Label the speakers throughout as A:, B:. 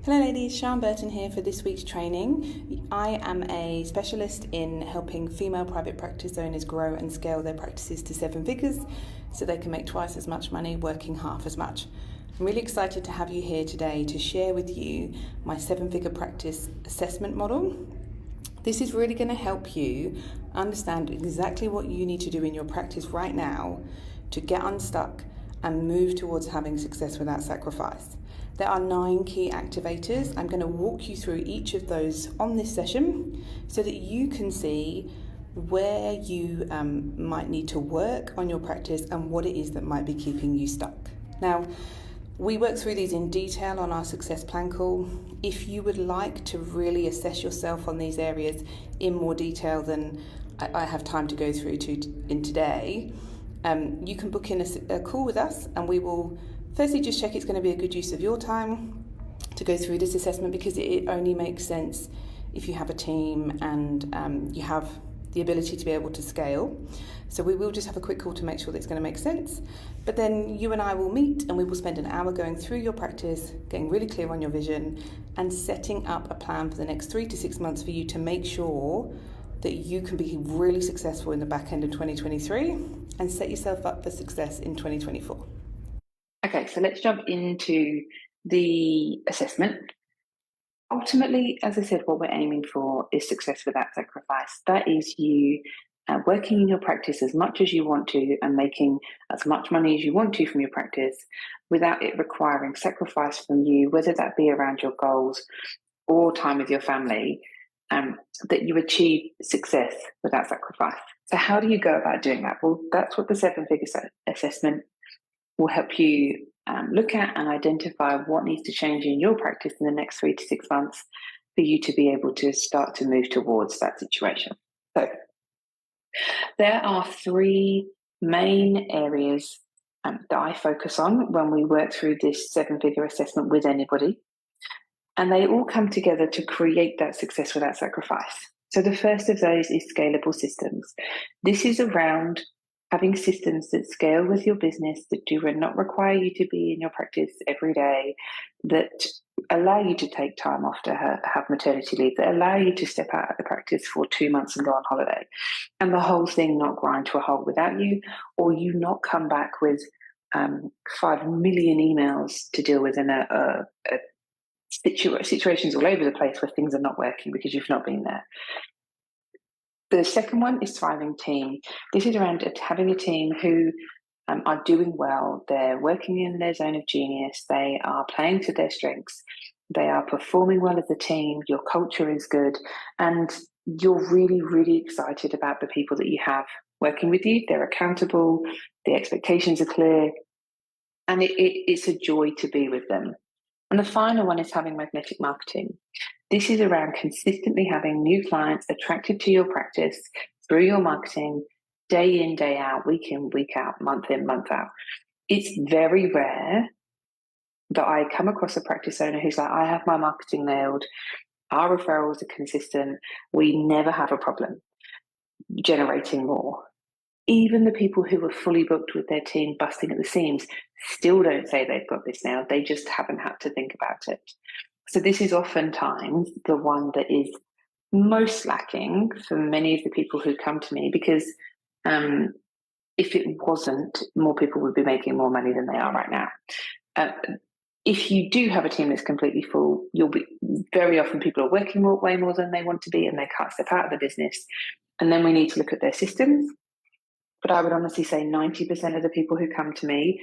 A: Hello ladies, Sian Burton here for this week's training. I am a specialist in helping female private practice owners grow and scale their practices to 7 figures so they can make twice as much money working half as much. I'm really excited to have you here today to share with you my 7-figure practice assessment model. This is really going to help you understand exactly what you need to do in your practice right now to get unstuck and move towards having success without sacrifice. There are 9 key activators. I'm going to walk you through each of those on this session so that you can see where you might need to work on your practice and what it is that might be keeping you stuck. Now, we work through these in detail on our success plan call. If you would like to really assess yourself on these areas in more detail than I have time to go through in today, you can book in a call with us, and we will firstly just check it's going to be a good use of your time to go through this assessment, because it only makes sense if you have a team and you have the ability to be able to scale. So we will just have a quick call to make sure that it's going to make sense. But then you and I will meet and we will spend an hour going through your practice, getting really clear on your vision and setting up a plan for the next 3 to 6 months for you to make sure that you can be really successful in the back end of 2023 and set yourself up for success in 2024.
B: Okay, so let's jump into the assessment. Ultimately, as I said, what we're aiming for is success without sacrifice. That is you working in your practice as much as you want to and making as much money as you want to from your practice without it requiring sacrifice from you, whether that be around your goals or time with your family, that you achieve success without sacrifice. So how do you go about doing that? Well, that's what the 7-figure assessment will help you look at and identify what needs to change in your practice in the next 3 to 6 months for you to be able to start to move towards that situation. So there are 3 main areas that I focus on when we work through this 7-figure assessment with anybody. And they all come together to create that success without sacrifice. So the first of those is scalable systems. This is around having systems that scale with your business, that do not require you to be in your practice every day, that allow you to take time off to have maternity leave, that allow you to step out of the practice for 2 months and go on holiday, and the whole thing not grind to a halt without you, or you not come back with 5 million emails to deal with in situations all over the place where things are not working because you've not been there. The second one is thriving team. This is around having a team who are doing well. They're working in their zone of genius. They are playing to their strengths. They are performing well as a team. Your culture is good. And you're really, really excited about the people that you have working with you. They're accountable. The expectations are clear. And it's a joy to be with them. And the final one is having magnetic marketing. This is around consistently having new clients attracted to your practice through your marketing, day in, day out, week in, week out, month in, month out. It's very rare that I come across a practice owner who's like, I have my marketing nailed, our referrals are consistent, we never have a problem generating more. Even the people who are fully booked with their team busting at the seams still don't say they've got this nailed. They just haven't had to think about it. So this is oftentimes the one that is most lacking for many of the people who come to me, because if it wasn't, more people would be making more money than they are right now. If you do have a team that's completely full, you'll be very often people are working way more than they want to be and they can't step out of the business. And then we need to look at their systems. But I would honestly say 90% of the people who come to me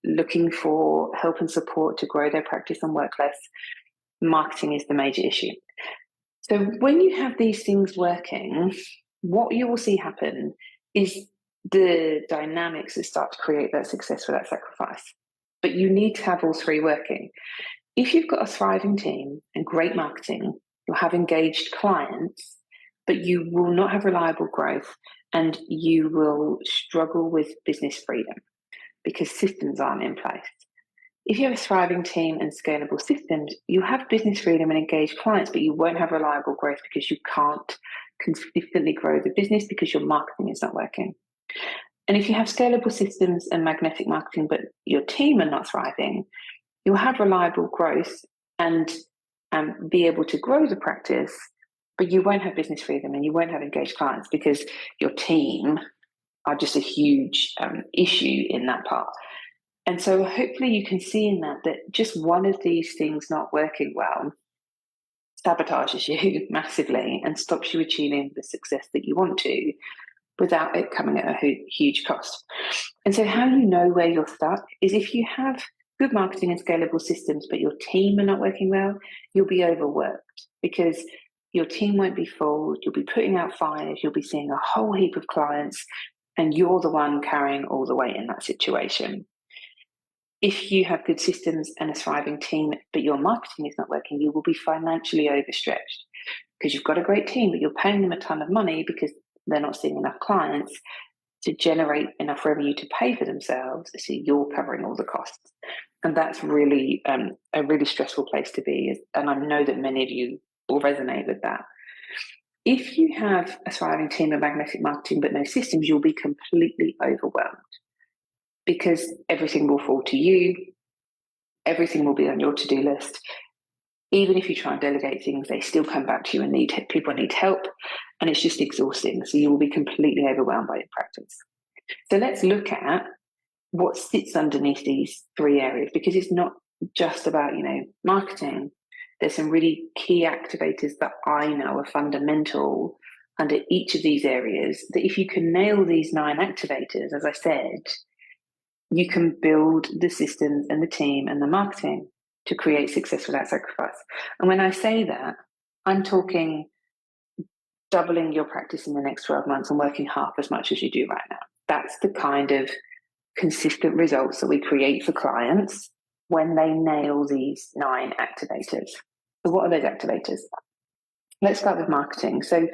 B: looking for help and support to grow their practice and work less, marketing is the major issue. So when you have these things working, what you will see happen is the dynamics that start to create that success without sacrifice. But you need to have all 3 working. If you've got a thriving team and great marketing, you'll have engaged clients, but you will not have reliable growth and you will struggle with business freedom because systems aren't in place. If you have a thriving team and scalable systems, you have business freedom and engaged clients, but you won't have reliable growth because you can't consistently grow the business because your marketing is not working. And if you have scalable systems and magnetic marketing, but your team are not thriving, you'll have reliable growth and be able to grow the practice, but you won't have business freedom and you won't have engaged clients because your team are just a huge issue in that part. And so hopefully you can see in that just one of these things not working well sabotages you massively and stops you achieving the success that you want to without it coming at a huge cost. And so how you know where you're stuck is if you have good marketing and scalable systems, but your team are not working well, you'll be overworked because your team won't be full, you'll be putting out fires, you'll be seeing a whole heap of clients, and you're the one carrying all the weight in that situation. If you have good systems and a thriving team, but your marketing is not working, you will be financially overstretched because you've got a great team, but you're paying them a ton of money because they're not seeing enough clients to generate enough revenue to pay for themselves. So you're covering all the costs. And that's really a really stressful place to be. And I know that many of you will resonate with that. If you have a thriving team of magnetic marketing but no systems, you'll be completely overwhelmed because everything will fall to you. Everything will be on your to-do list. Even if you try and delegate things, they still come back to you and people need help, and it's just exhausting. So you will be completely overwhelmed by your practice. So let's look at what sits underneath these three areas, because it's not just about, marketing. There's some really key activators that I know are fundamental under each of these areas, that if you can nail these 9 activators, as I said, you can build the systems and the team and the marketing to create success without sacrifice. And when I say that, I'm talking doubling your practice in the next 12 months and working half as much as you do right now. That's the kind of consistent results that we create for clients when they nail these 9 activators. So what are those activators? Let's start with marketing. So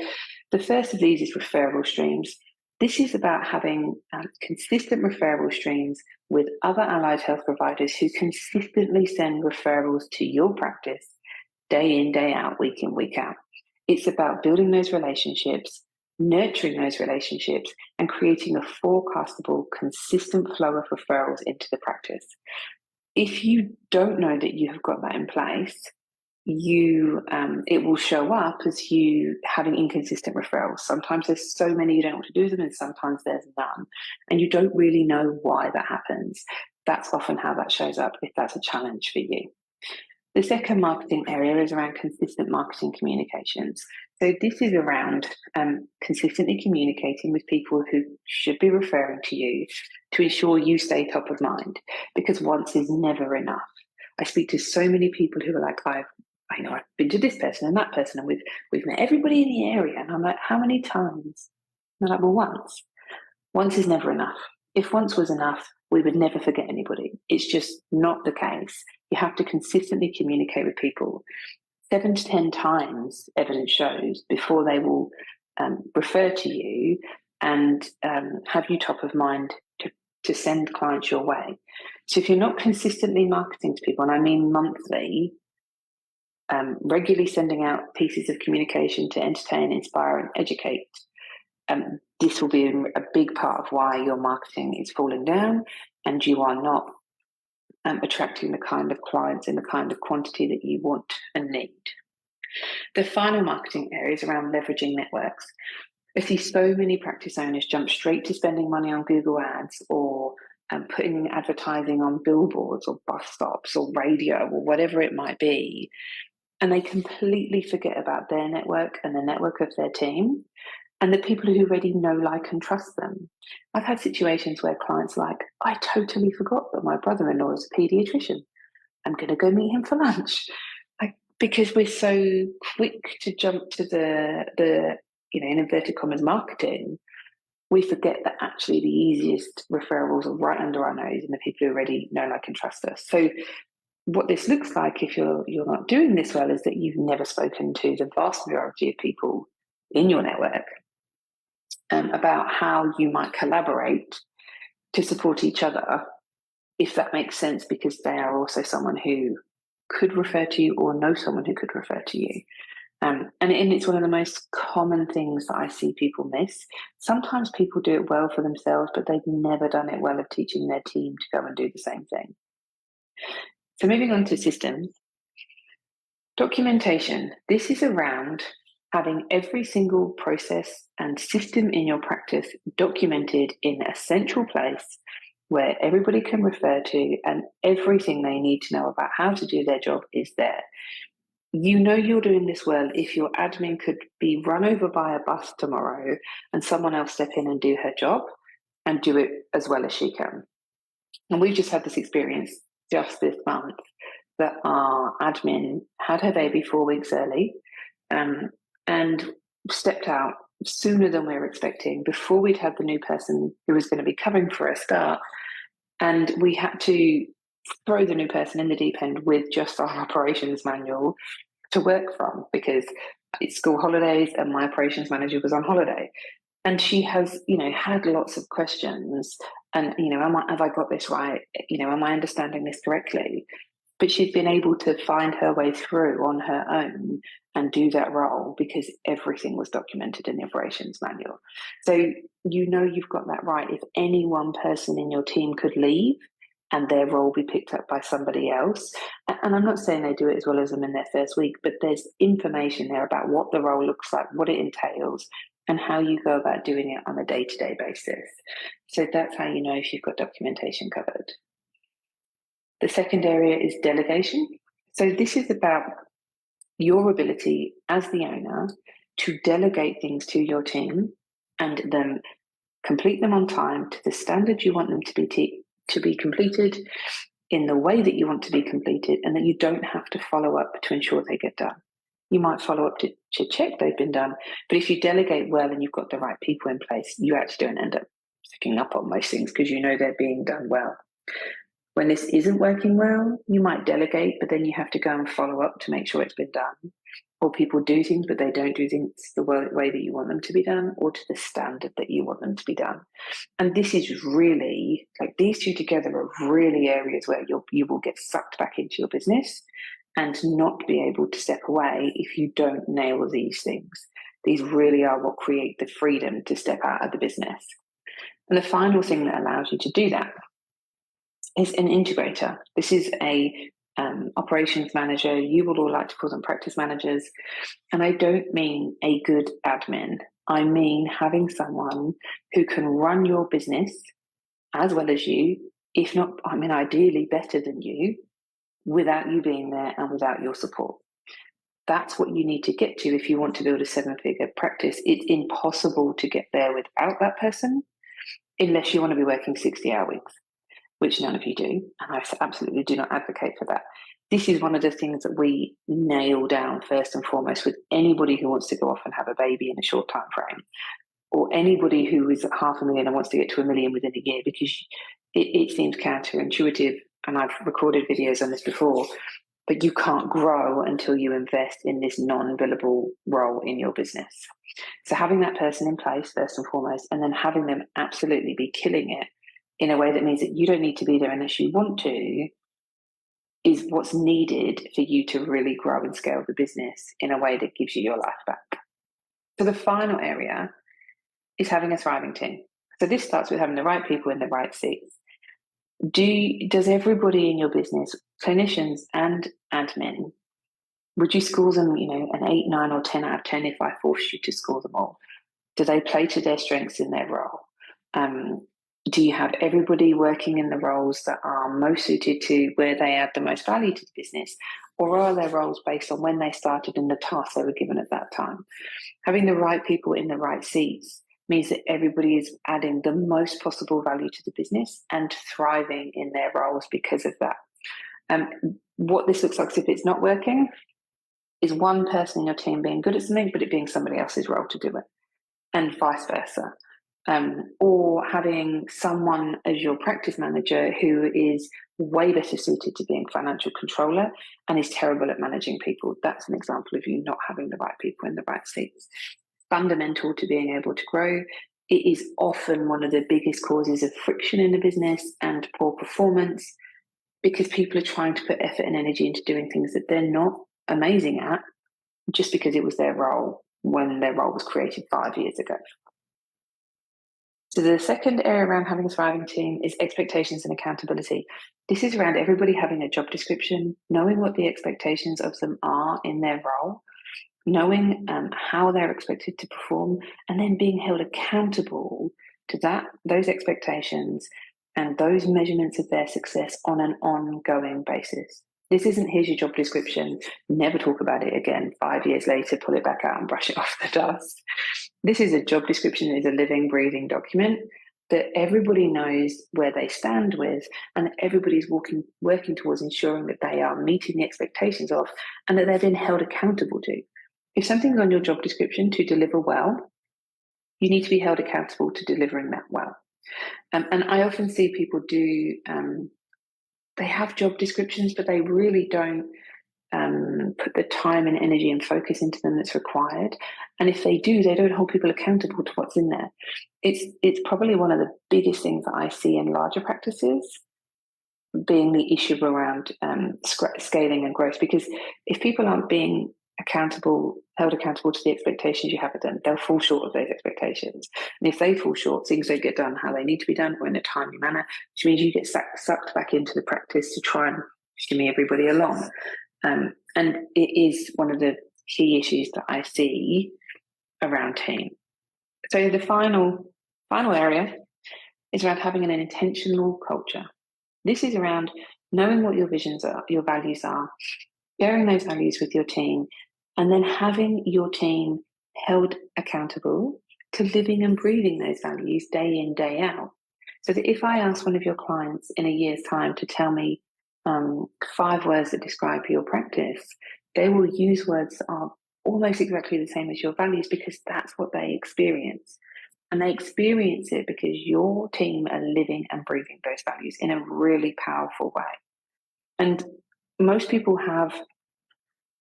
B: the first of these is referral streams. This is about having consistent referral streams with other allied health providers who consistently send referrals to your practice day in, day out, week in, week out. It's about building those relationships, nurturing those relationships, and creating a forecastable, consistent flow of referrals into the practice. If you don't know that you have got that in place, it will show up as you having inconsistent referrals. Sometimes there's so many you don't know what to do with them, and sometimes there's none, and you don't really know why that happens. That's often how that shows up if that's a challenge for you. The second marketing area is around consistent marketing communications. So this is around consistently communicating with people who should be referring to you to ensure you stay top of mind, because once is never enough. I speak to so many people who are like, I've been to this person and that person, and we've met everybody in the area. And I'm like, how many times? And they're like, well, once. Once is never enough. If once was enough, we would never forget anybody. It's just not the case. You have to consistently communicate with people 7 to 10 times, evidence shows, before they will refer to you and have you top of mind to send clients your way. So if you're not consistently marketing to people, and I mean monthly, regularly sending out pieces of communication to entertain, inspire, and educate, this will be a big part of why your marketing is falling down and you are not attracting the kind of clients in the kind of quantity that you want and need. The final marketing area is around leveraging networks. I see so many practice owners jump straight to spending money on Google Ads or putting advertising on billboards or bus stops or radio or whatever it might be. And they completely forget about their network and the network of their team and the people who already know, like, and trust them. I've had situations where clients are like, I totally forgot that my brother-in-law is a paediatrician. I'm going to go meet him for lunch. Because we're so quick to jump to the in inverted commas marketing, we forget that actually the easiest referrals are right under our nose and the people who already know, like, and trust us. So what this looks like if you're not doing this well is that you've never spoken to the vast majority of people in your network about how you might collaborate to support each other, if that makes sense, because they are also someone who could refer to you or know someone who could refer to you. And it's one of the most common things that I see people miss. Sometimes people do it well for themselves, but they've never done it well of teaching their team to go and do the same thing. So moving on to systems. Documentation. This is around having every single process and system in your practice documented in a central place where everybody can refer to, and everything they need to know about how to do their job is there. You know you're doing this well if your admin could be run over by a bus tomorrow and someone else step in and do her job and do it as well as she can. And we've just had this experience just this month that our admin had her baby 4 weeks early, and stepped out sooner than we were expecting, before we'd had the new person who was going to be covering for a start. And we had to throw the new person in the deep end with just our operations manual to work from, because it's school holidays and my operations manager was on holiday. And she has, had lots of questions. And, have I got this right? Am I understanding this correctly? But she's been able to find her way through on her own and do that role because everything was documented in the operations manual. So you've got that right. If any one person in your team could leave and their role be picked up by somebody else, and I'm not saying they do it as well as them in their first week, but there's information there about what the role looks like, what it entails, and how you go about doing it on a day-to-day basis. So that's how you know if you've got documentation covered. The second area is delegation. So this is about your ability as the owner to delegate things to your team and then complete them on time to the standard you want them to be completed in the way that you want to be completed, and that you don't have to follow up to ensure they get done. You might follow up to check they've been done, but if you delegate well and you've got the right people in place, you actually don't end up picking up on most things because you know they're being done well. When this isn't working well, you might delegate, but then you have to go and follow up to make sure it's been done. Or people do things, but they don't do things the way that you want them to be done, or to the standard that you want them to be done. And this is really, like, these two together are really areas where you will get sucked back into your business and not be able to step away if you don't nail these things. These really are what create the freedom to step out of the business. And the final thing that allows you to do that is an integrator. This is a operations manager. You will all like to call them practice managers. And I don't mean a good admin. I mean having someone who can run your business as well as you, if not, ideally better than you, without you being there and without your support. That's what you need to get to if you want to build a 7-figure practice. It's impossible to get there without that person, unless you want to be working 60-hour weeks, which none of you do, and I absolutely do not advocate for that. This is one of the things that we nail down first and foremost with anybody who wants to go off and have a baby in a short time frame, or anybody who is at 500,000 and wants to get to 1 million within a year, because it seems counterintuitive, and I've recorded videos on this before, but you can't grow until you invest in this non-billable role in your business. So having that person in place first and foremost, and then having them absolutely be killing it in a way that means that you don't need to be there unless you want to, is what's needed for you to really grow and scale the business in a way that gives you your life back. So the final area is having a thriving team. So this starts with having the right people in the right seats. Does everybody in your business, clinicians and admin, would you score them, an 8, 9 or 10 out of 10 if I forced you to score them all? Do they play to their strengths in their role? Do you have everybody working in the roles that are most suited to where they add the most value to the business? Or are their roles based on when they started and the tasks they were given at that time? Having the right people in the right seats means that everybody is adding the most possible value to the business and thriving in their roles because of that. What this looks like if it's not working is one person in your team being good at something, but it being somebody else's role to do it, and vice versa. Or having someone as your practice manager who is way better suited to being financial controller and is terrible at managing people. That's an example of you not having the right people in the right seats. Fundamental to being able to grow. It is often one of the biggest causes of friction in the business and poor performance, because people are trying to put effort and energy into doing things that they're not amazing at just because it was their role when their role was created 5 years ago. So the second area around having a thriving team is expectations and accountability. This is around everybody having a job description, knowing what the expectations of them are in their role, knowing how they're expected to perform, and then being held accountable to those expectations and those measurements of their success on an ongoing basis. This isn't here's your job description, never talk about it again, 5 years later, pull it back out and brush it off the dust. This is a job description, is a living, breathing document that everybody knows where they stand with, and everybody's working towards ensuring that they are meeting the expectations of, and that they're being held accountable to. If something's on your job description to deliver well, you need to be held accountable to delivering that well. And I often see people do, they have job descriptions, but they really don't put the time and energy and focus into them that's required. And if they do, they don't hold people accountable to what's in there. It's probably one of the biggest things that I see in larger practices, being the issue around scaling and growth. Because if people aren't being held accountable to the expectations you have of them, they'll fall short of those expectations. And if they fall short, things don't get done how they need to be done or in a timely manner, which means you get sucked back into the practice to try and shimmy everybody along. And it is one of the key issues that I see around team. So the final area is around having an intentional culture. This is around knowing what your visions are, your values are, sharing those values with your team, and then having your team held accountable to living and breathing those values day in, day out. So that if I ask one of your clients in a year's time to tell me 5 words that describe your practice, they will use words that are almost exactly the same as your values, because that's what they experience. And they experience it because your team are living and breathing those values in a really powerful way. And most people have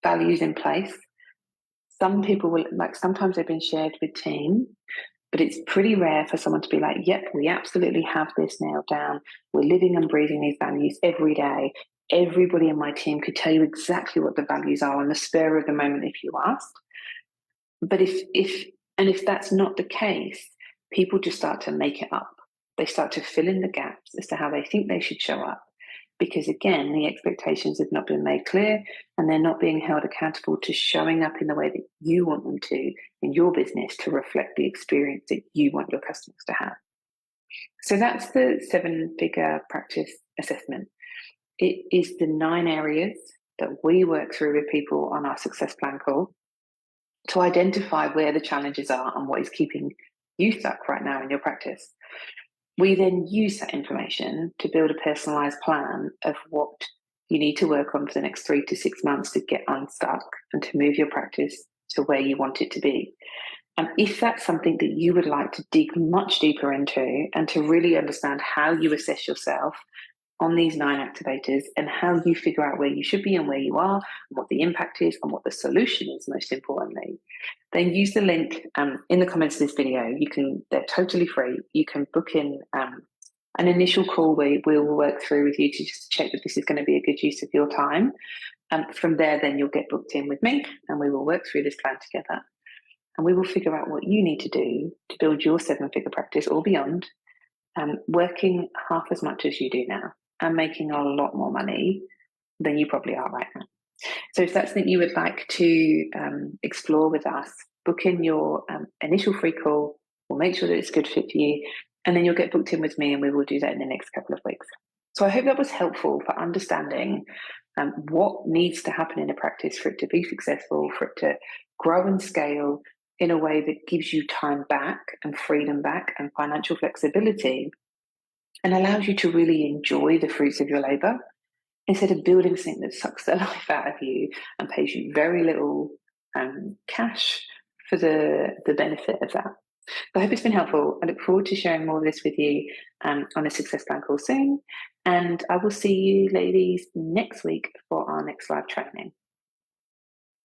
B: values in place. Some people will, sometimes they've been shared with team, but it's pretty rare for someone to be like, yep, we absolutely have this nailed down. We're living and breathing these values every day. Everybody in my team could tell you exactly what the values are on the spur of the moment if you asked. But if that's not the case, people just start to make it up. They start to fill in the gaps as to how they think they should show up. Because again, the expectations have not been made clear, and they're not being held accountable to showing up in the way that you want them to in your business to reflect the experience that you want your customers to have. So that's the 7-figure practice assessment. It is the 9 areas that we work through with people on our success plan call to identify where the challenges are and what is keeping you stuck right now in your practice. We then use that information to build a personalised plan of what you need to work on for the next 3 to 6 months to get unstuck and to move your practice to where you want it to be. And if that's something that you would like to dig much deeper into and to really understand how you assess yourself on these 9 activators and how you figure out where you should be and where you are, and what the impact is and what the solution is, most importantly, then use the link in the comments of this video. They're totally free. You can book in an initial call where we'll work through with you to just check that this is going to be a good use of your time. From there, then you'll get booked in with me and we will work through this plan together. And we will figure out what you need to do to build your 7-figure practice or beyond, working half as much as you do now and making a lot more money than you probably are right now. So if that's something you would like to explore with us, book in your initial free call. We'll make sure that it's a good fit for you. And then you'll get booked in with me and we will do that in the next couple of weeks. So I hope that was helpful for understanding what needs to happen in a practice for it to be successful, for it to grow and scale in a way that gives you time back and freedom back and financial flexibility, and allows you to really enjoy the fruits of your labour instead of building something that sucks the life out of you and pays you very little cash for the benefit of that. So I hope it's been helpful. I look forward to sharing more of this with you on a success plan call soon. And I will see you ladies next week for our next live training.